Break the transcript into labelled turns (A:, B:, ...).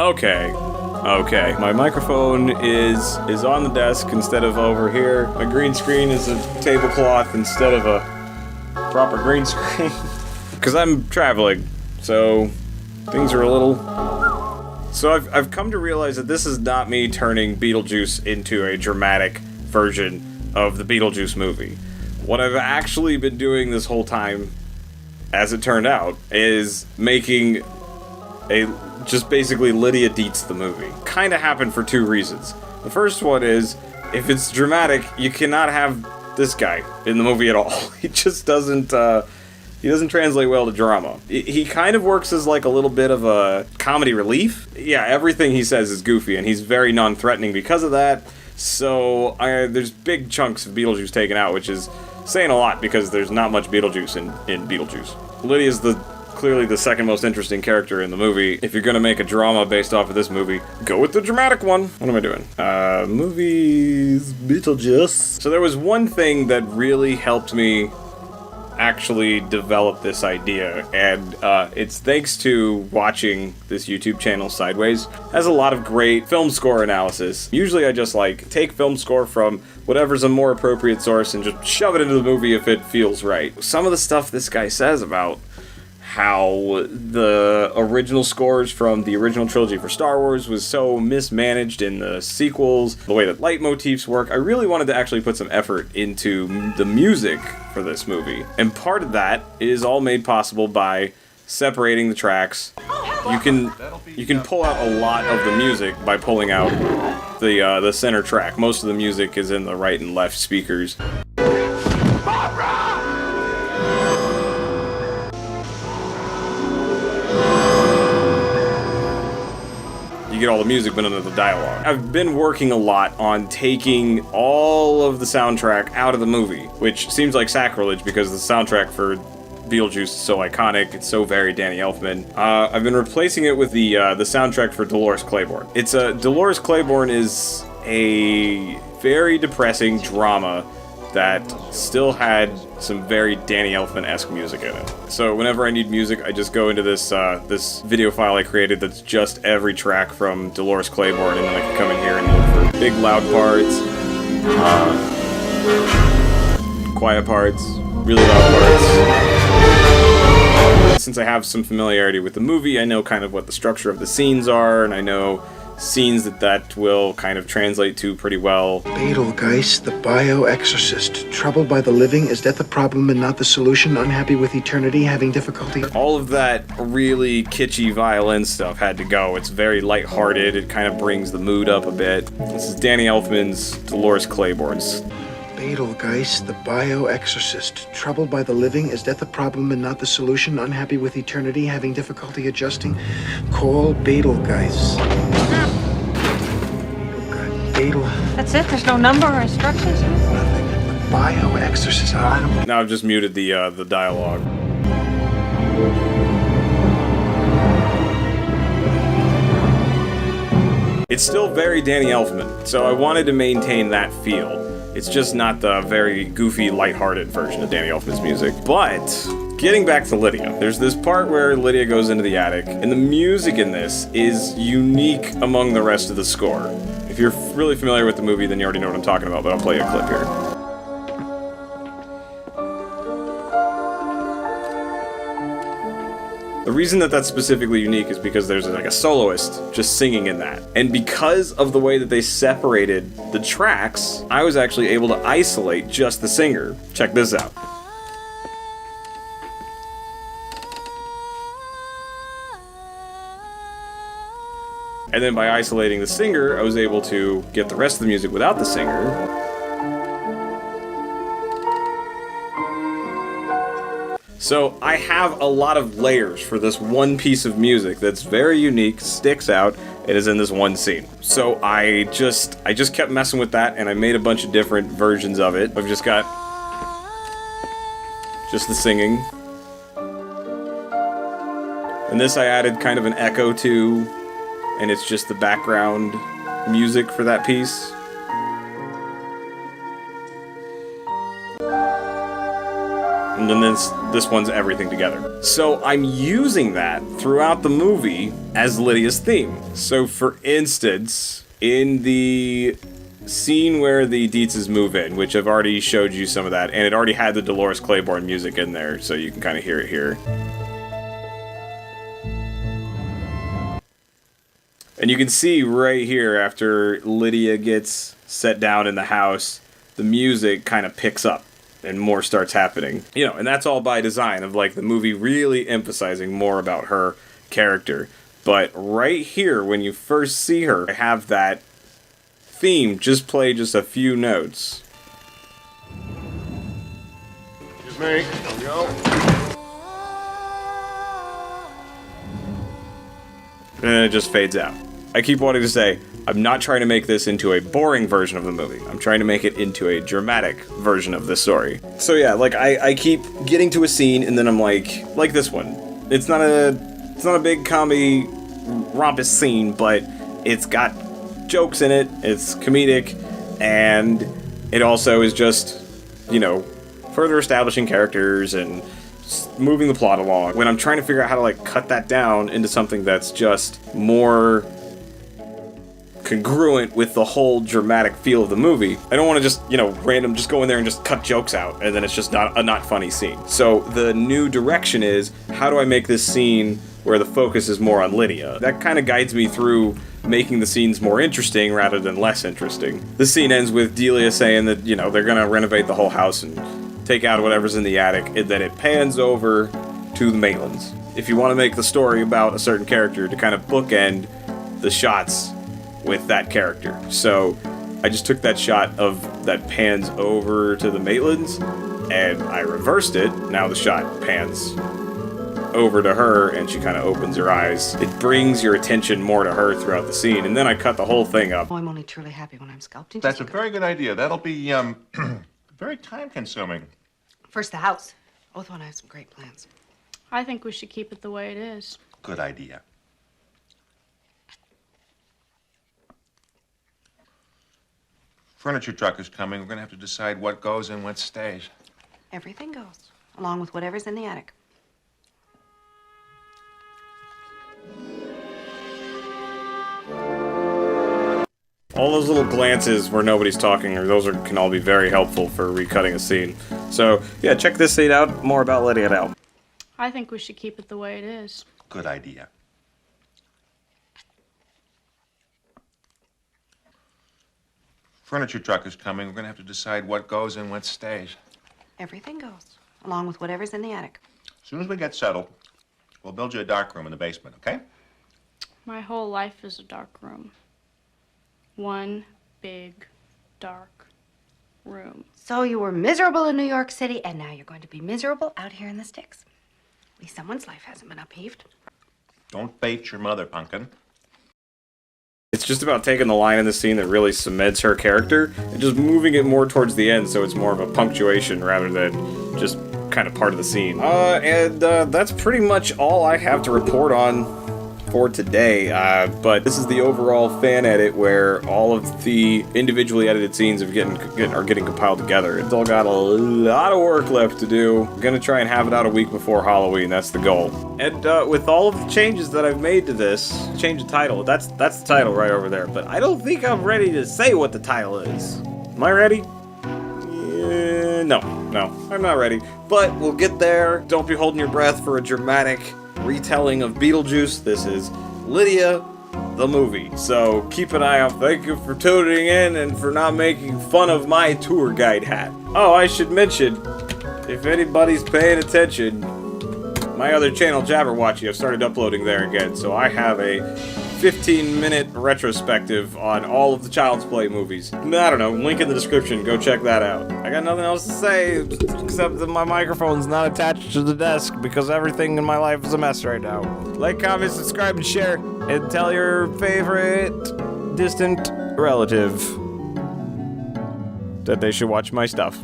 A: Okay. Okay. My microphone is on the desk instead of over here. My green screen is a tablecloth instead of a proper green screen. Because I'm traveling, so things are a little... So I've come to realize that this is not me turning Beetlejuice into a dramatic version of the Beetlejuice movie. What I've actually been doing this whole time, as it turned out, is making just basically Lydia Dietz the movie. Kinda happened for two reasons. The first one is, if it's dramatic, you cannot have this guy in the movie at all. He just doesn't, he doesn't translate well to drama. He kind of works as like a little bit of a comedy relief. Yeah, everything he says is goofy, and he's very non-threatening because of that. So, there's big chunks of Beetlejuice taken out, which is saying a lot because there's not much Beetlejuice in Beetlejuice. Lydia's clearly the second most interesting character in the movie. If you're gonna make a drama based off of this movie, go with the dramatic one. What am I doing? Movies, Beetlejuice. So there was one thing that really helped me actually develop this idea, and it's thanks to watching this YouTube channel, Sideways. It has a lot of great film score analysis. Usually I just like take film score from whatever's a more appropriate source and just shove it into the movie if it feels right. Some of the stuff this guy says about how the original scores from the original trilogy for Star Wars was so mismanaged in the sequels, the way that leitmotifs work. I really wanted to actually put some effort into the music for this movie. And part of that is all made possible by separating the tracks. You can pull out a lot of the music by pulling out the center track. Most of the music is in the right and left speakers. You get all the music, but none of the dialogue. I've been working a lot on taking all of the soundtrack out of the movie, which seems like sacrilege because the soundtrack for Beetlejuice is so iconic. It's so very Danny Elfman. I've been replacing it with the soundtrack for Dolores Claiborne. Dolores Claiborne is a very depressing drama that still had some very Danny Elfman-esque music in it. So whenever I need music, I just go into this this video file I created that's just every track from Dolores Claiborne, and then I can come in here and look for big loud parts, quiet parts, really loud parts. Since I have some familiarity with the movie, I know kind of what the structure of the scenes are, and I know scenes that will kind of translate to pretty well.
B: Beetlejuice, the bio-exorcist. Troubled by the living, is death the problem and not the solution? Unhappy with eternity, having difficulty?
A: All of that really kitschy violin stuff had to go. It's very lighthearted. It kind of brings the mood up a bit. This is Danny Elfman's Dolores Claiborne's.
B: Beetlejuice, the bio-exorcist. Troubled by the living, is death the problem and not the solution? Unhappy with eternity, having difficulty adjusting? Call Beetlejuice.
C: That's it? There's no number or instructions?
B: Nothing. Bio-exorcist.
A: Now I've just muted the dialogue. It's still very Danny Elfman, so I wanted to maintain that feel. It's just not the very goofy, lighthearted version of Danny Elfman's music. But getting back to Lydia, there's this part where Lydia goes into the attic, and the music in this is unique among the rest of the score. If you're really familiar with the movie, then you already know what I'm talking about, but I'll play you a clip here. The reason that that's specifically unique is because there's like a soloist just singing in that. And because of the way that they separated the tracks, I was actually able to isolate just the singer. Check this out. And then by isolating the singer, I was able to get the rest of the music without the singer. So I have a lot of layers for this one piece of music that's very unique, sticks out, and is in this one scene. So I just kept messing with that, and I made a bunch of different versions of it. I've just got just the singing. And this I added kind of an echo to, and it's just the background music for that piece. And then this one's everything together. So I'm using that throughout the movie as Lydia's theme. So for instance, in the scene where the Dietzes move in, which I've already showed you some of that, and it already had the Dolores Claiborne music in there, so you can kind of hear it here. And you can see right here, after Lydia gets set down in the house, the music kind of picks up and more starts happening. You know, and that's all by design of like the movie really emphasizing more about her character. But right here, when you first see her, I have that theme just play just a few notes.
D: Excuse me, here we go.
A: And it just fades out. I keep wanting to say, I'm not trying to make this into a boring version of the movie. I'm trying to make it into a dramatic version of the story. So yeah, like I keep getting to a scene and then I'm like this one. It's not a big comedy rompous scene, but it's got jokes in it, it's comedic, and it also is just, you know, further establishing characters and moving the plot along. When I'm trying to figure out how to like cut that down into something that's just more congruent with the whole dramatic feel of the movie, I don't want to just, you know, just go in there and just cut jokes out and then it's just not a not funny scene. So the new direction is, how do I make this scene where the focus is more on Lydia? That kind of guides me through making the scenes more interesting rather than less interesting. The scene ends with Delia saying that, you know, they're gonna renovate the whole house and take out whatever's in the attic, and then it pans over to the Maitlands. If you want to make the story about a certain character, to kind of bookend the shots with that character. So I just took that shot of that pans over to the Maitlands and I reversed it. Now the shot pans over to her and she kind of opens her eyes. It brings your attention more to her throughout the scene, and then I cut the whole thing up.
C: Oh, I'm only truly happy when I'm sculpting.
D: That's a very good idea. That'll be very time consuming.
C: First the house. Both want to have some great plans.
E: I think we should keep it the way it is.
D: Good idea. Furniture truck is coming. We're gonna have to decide what goes and what stays.
C: Everything goes, along with whatever's in the attic.
A: All those little glances where nobody's talking, can all be very helpful for recutting a scene. So yeah, check this scene out. More about Lydia now.
E: I think we should keep it the way it is.
D: Good idea. Furniture truck is coming. We're gonna have to decide what goes and what stays.
C: Everything goes, along with whatever's in the attic.
D: As soon as we get settled, we'll build you a dark room in the basement, okay?
E: My whole life is a dark room. One big, dark room.
C: So you were miserable in New York City, and now you're going to be miserable out here in the sticks. At least someone's life hasn't been upheaved.
D: Don't bait your mother, Pumpkin.
A: It's just about taking the line in the scene that really cements her character and just moving it more towards the end so it's more of a punctuation rather than just kind of part of the scene. That's pretty much all I have to report on for today, but this is the overall fan edit where all of the individually edited scenes are getting compiled together. It's all got a lot of work left to do. I'm gonna try and have it out a week before Halloween. That's the goal. And with all of the changes that I've made to this, change the title. That's the title right over there. But I don't think I'm ready to say what the title is. Am I ready? No, I'm not ready. But we'll get there. Don't be holding your breath for a dramatic retelling of Beetlejuice. This is Lydia, the movie. So keep an eye out. Thank you for tuning in and for not making fun of my tour guide hat. Oh, I should mention, if anybody's paying attention, my other channel, Jabberwatchy, I've started uploading there again. So I have a 15-minute retrospective on all of the Child's Play movies. I don't know, link in the description, go check that out. I got nothing else to say, except that my microphone's not attached to the desk because everything in my life is a mess right now. Like, comment, subscribe, and share, and tell your favorite distant relative that they should watch my stuff.